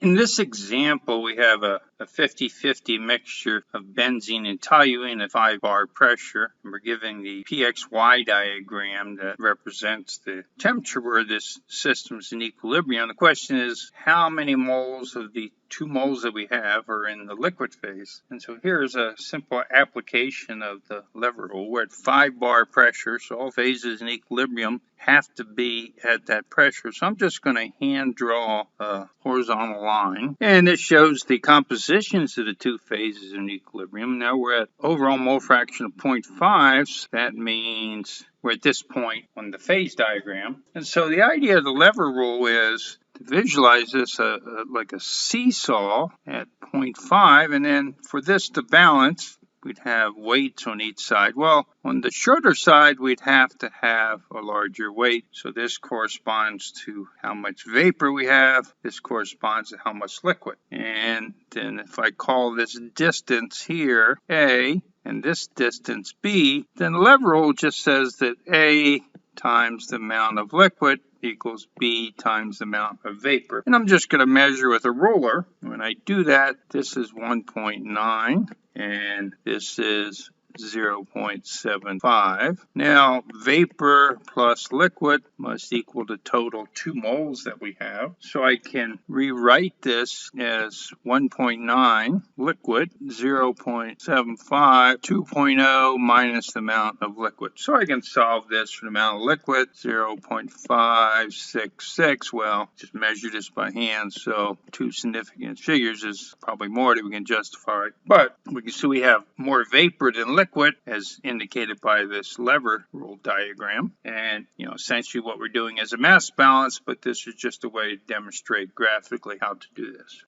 In this example, we have a 50-50 mixture of benzene and toluene at 5 bar pressure. And we're given the PXY diagram that represents the temperature where this system is in equilibrium. The question is, how many moles of the 2 moles that we have are in the liquid phase? And so here's a simple application of the lever rule. We're at 5 bar pressure, so all phases in equilibrium have to be at that pressure. So I'm just going to hand draw a horizontal line, and it shows the compositions of the 2 phases in equilibrium. Now we're at overall mole fraction of 0.5, so that means we're at this point on the phase diagram. And so the idea of the lever rule is to visualize this like a seesaw at 0.5, and then for this to balance, we'd have weights on each side. Well, on the shorter side, we'd have to have a larger weight. So this corresponds to how much vapor we have. This corresponds to how much liquid. And then if I call this distance here A, and this distance B, then the lever rule just says that A times the amount of liquid equals B times the amount of vapor. And I'm just going to measure with a ruler. When I do that, this is 1.9 and this is 0.75. Now, vapor plus liquid must equal the total 2 moles that we have. So I can rewrite this as 1.9 liquid, 0.75, 2.0 minus the amount of liquid. So I can solve this for the amount of liquid, 0.566. Well, just measure this by hand, so 2 significant figures is probably more that we can justify. But we can see we have more vapor than liquid, as indicated by this lever rule diagram. And essentially what we're doing is a mass balance, but this is just a way to demonstrate graphically how to do this.